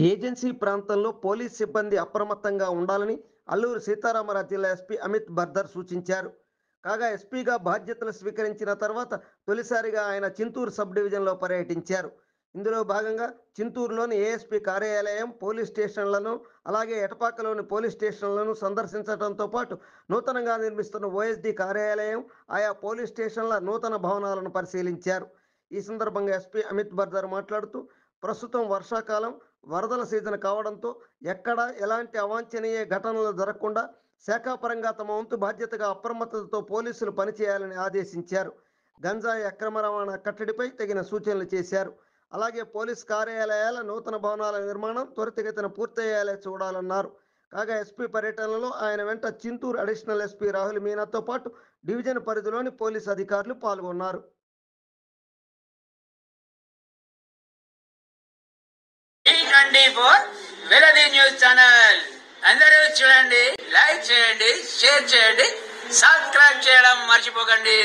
Agency ప్రాంతంలో police సిబ్బంది అప్రమత్తంగా ఉండాలని అల్లూరు సీతారామరాజు జిల్లా ఎస్పీ అమిత్ బర్దర్ సూచించారు. కాగా ఎస్పీగా బాధ్యతలు స్వీకరించిన తర్వాత తొలిసారిగా ఆయన చింతూరు సబ్ డివిజన్లో పర్యటించారు. ఇందులో భాగంగా చింతూరులోని ఏఎస్పీ కార్యాలయం, పోలీస్ స్టేషన్లను, అలాగే ఎటపాకలోని పోలీస్ స్టేషన్లను సందర్శించడంతో పాటు నూతనంగా నిర్మిస్తున్న ఓఎస్డీ కార్యాలయం, ఆయా పోలీస్ స్టేషన్ల నూతన భవనాలను పరిశీలించారు. ఈ సందర్భంగా ఎస్పీ అమిత్ బర్దర్ మాట్లాడుతూ, ప్రస్తుతం వర్షాకాలం, వరదల సీజన్ కావడంతో ఎక్కడ ఎలాంటి అవాంఛనీయ ఘటనలు జరగకుండా శాఖాపరంగా తమ వంతు బాధ్యతగా అప్రమత్తతతో పోలీసులు పనిచేయాలని ఆదేశించారు. గంజాయి అక్రమ రవాణా కట్టడిపై తగిన సూచనలు చేశారు. అలాగే పోలీస్ కార్యాలయాల నూతన భవనాల నిర్మాణం త్వరితగతిన పూర్తయ్యేలా చూడాలన్నారు. కాగా ఎస్పీ పర్యటనలో ఆయన వెంట చింతూరు అడిషనల్ ఎస్పీ రాహుల్ మీనాతో పాటు డివిజన్ పరిధిలోని పోలీసు అధికారులు పాల్గొన్నారు. వెలది న్యూస్ ఛానల్ అందరూ చూడండి, లైక్ చేయండి, షేర్ చేయండి, సబ్స్క్రైబ్ చేయడం మర్చిపోకండి.